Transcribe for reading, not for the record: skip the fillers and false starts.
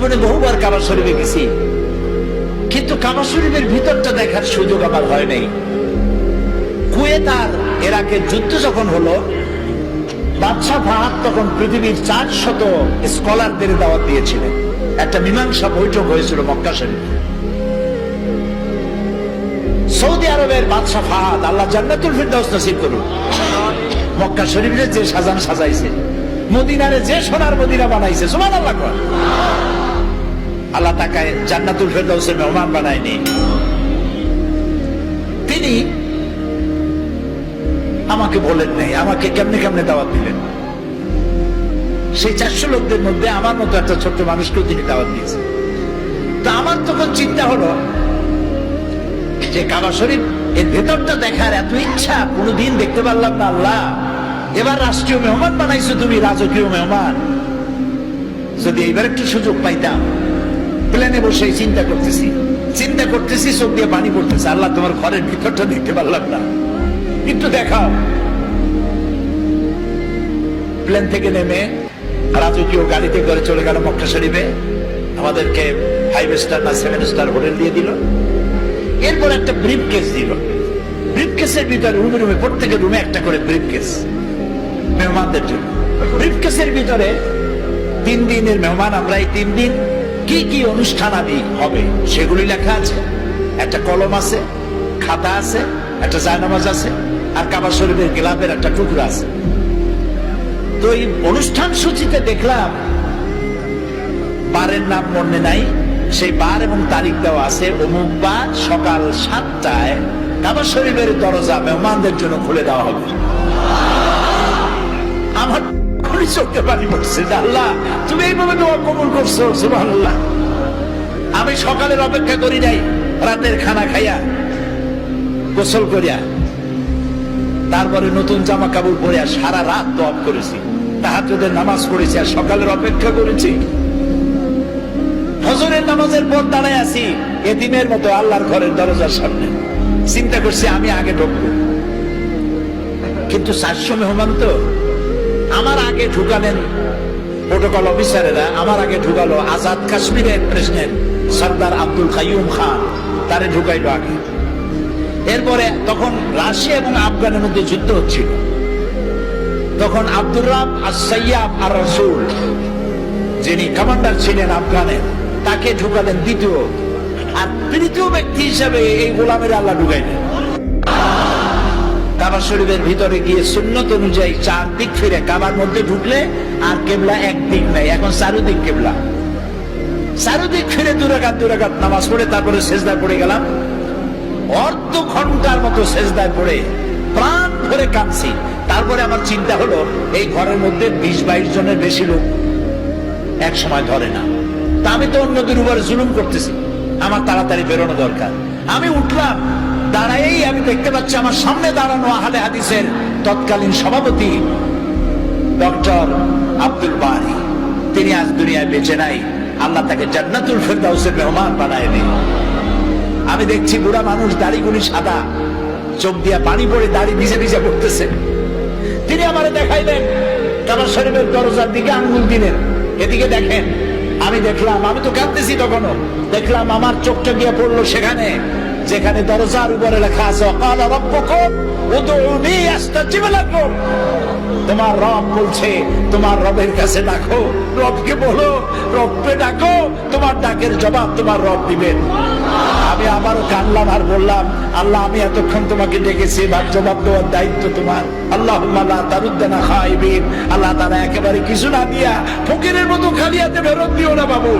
জীবনে বহুবার কাবা শরীফে গেছি, কিন্তু কাবা শরীফের ভিতরটা দেখার সুযোগ আমার হয় নাই। কুয়েত আর ইরাকের যুদ্ধ যখন হলো, বাদশাহ ফাহাদ তখন পৃথিবীর 400 স্কলারদের দাওয়াত দিয়েছিলেন। একটা মীমাংসা বৈঠক হয়েছিল মক্কা শরীফে। সৌদি আরবের বাদশাহ ফাহাদ, আল্লাহ জান্নাতুল ফিরদাউস নসিব করুন, মক্কা শরীফে যে সাজান সাজাইছে, মদিনারে যে সোনার মদিনা বানাইছে, সুবহানাল্লাহ কর, আল্লাহ তাকে জান্নাতুল ফিরদাউসের মেহমান বানায়নি। তিনি আমাকে বলেন নাই, আমাকে কেমনে কেমনে দাওয়াত দিলেন। সেই 400 লোকদের মধ্যে আমার মতো একটা ছোট্ট মানুষকেও তিনি দাওয়াত দিয়েছেন। তো আমার তখন চিন্তা হলো যে কাবা শরীফ এর ভেতরটা দেখার এত ইচ্ছা, কোনোদিন দেখতে পারলাম না। আল্লাহ, এবার রাষ্ট্রীয় মেহমান বানাইছো তুমি, রাজকীয় মেহমান। যদি এইবার একটু সুযোগ পাইতাম। প্লেনে বসে চিন্তা করতেছি, চোখ দিয়ে পানি পড়তেছে। আল্লাহ, তোমার ঘরের ভিতরটা দেখতে পারলাম না, একটু দেখাও। প্লেন থেকে নেমে রাজকীয় গাড়িতে করে চলে গেল মক্কা শরীফে। আমাদেরকে 5 স্টার না 7 স্টার হোটেল দিয়ে দিল। এরপর একটা ব্রিফকেস দিল। ব্রিফকেসের ভিতরে রুমে প্রত্যেকের রুমে একটা করে ব্রিফকেস মেহমানদের জন্য। ব্রিফকেসের ভিতরে 3 দিনের মেহমান আমরা, এই 3 দিন কি কি অনুষ্ঠান আদি হবে সেগুলি লেখা আছে। একটা কলম আছে, খাতা আছে, একটা জায়নামাজ আছে, আর কাবা শরীফের গিলাফের একটা টুকরা আছে। তো এই অনুষ্ঠান সূচিতে দেখলাম বারের নাম মনে নাই, সেই বার এবং তারিখ দেওয়া আছে। অমুক বার সকাল 7টায় কাবা শরীফের দরজা মেহমানদের জন্য খুলে দেওয়া হবে। আমার চোখে পানি পড়ছে, আল্লাহ তুমি এইভাবে দোয়া কবুল করছো, সুবহানাল্লাহ। আমি সকালের অপেক্ষা করি নাই, রাতের খানা খাইয়া গোসল করিয়া তারপরে নতুন জামা কাপড় পরে সারা রাত দোয়া করেছি, তাহাজ্জুদের নামাজ পড়েছি, আর সকালের অপেক্ষা করেছি। ফজরের নামাজের পর দাঁড়ায় আছি এতিমের মতো আল্লাহর ঘরের দরজার সামনে। চিন্তা করছি আমি আগে ঢুকবো, কিন্তু 400 মেহমান তো। আমার আগে ঢুকালেন প্রোটোকল অফিসারেরা, আমার আগে ঢুকালো আজাদ কাশ্মীরের প্রেসিডেন্ট সরদার আব্দুল কাইয়ুম খান, তারে ঢুকাইলো আগে। এরপরে তখন রাশিয়া এবং আফগানের মধ্যে যুদ্ধ হচ্ছিল, তখন আব্দুর রাব আস-সাইয়াব আর-রাসূল, যিনি কমান্ডার ছিলেন আফগানের, তাকে ঢুকালেন দ্বিতীয়। আর তৃতীয় ব্যক্তি হিসাবে এই গোলামের আল্লাহ ঢুকাইলেন। কাবা শরীফের ভিতরে গিয়ে সুন্নত অনুযায়ী 4 দিক ফিরে কাবার মধ্যে ঢুকলে আর কেবলা একদিক নাই, এখন চারুদিক কেবলা। চারুদিক ফিরে 2 রাকাত নামাজ পড়ে তারপরে সেজদায় পড়ে গেলাম। অর্ধ ঘন্টার মতো সেজদায় পড়ে প্রাণ ভরে কাঁদছি। তারপরে আমার চিন্তা হলো এই ঘরের মধ্যে 20-22 জনের বেশি লোক এক সময় ধরে না। তা আমি তো অন্যদের উপরে জুলুম করতেছি, আমার তাড়াতাড়ি বেরোনো দরকার। আমি উঠলাম, দাঁড়াই আমি দেখতে পাচ্ছি আমার সামনে দাঁড়ানো আহলে হাদিসের তৎকালীন সভাপতি ডক্টর আব্দুল বারী। তিনি আজ দুনিয়ায় বেঁচে নাই, আল্লাহ তাকে জান্নাতুল ফিরদাউসের মেহমান বানায় দিন। আমি দেখছি বুড়া মানুষ, দাড়িগুলি সাদা, চোখ দিয়া পানি পড়ে দাড়ি ভিজে ভিজে পড়তেছে। তিনি আমারে দেখাইলেন, কাবা শরীফের দরজার দিকে আঙ্গুল দিলেন, এদিকে দেখেন। আমি দেখলাম, আমি তো কাঁদতেছি তখনও, দেখলাম আমার চোখটা গিয়ে পড়লো সেখানে যেখানে দরজার উপরে লেখা আছে ওয়াকালা রাব্বুকুম উদউনি আস্তাজিব লাকুম। তোমার রব বলছে তোমার রবের কাছে ডাকো, রবকে বলো, রবকে ডাকো, তোমার ডাকের জবাব তোমার রব দিবেন। আমি আবারও কানলাম আর বললাম, আল্লাহ আমি এতক্ষণ তোমাকে ডেকেছি, এবার জবাব দেওয়ার দায়িত্ব তোমার। আল্লাহুম্মা লা তারুদ্দানা খাইবিন, আল্লাহ তাআলা একেবারে কিছু না দিয়া ফকিরের মতো খালি হাতে ফেরত দিও না বাবু।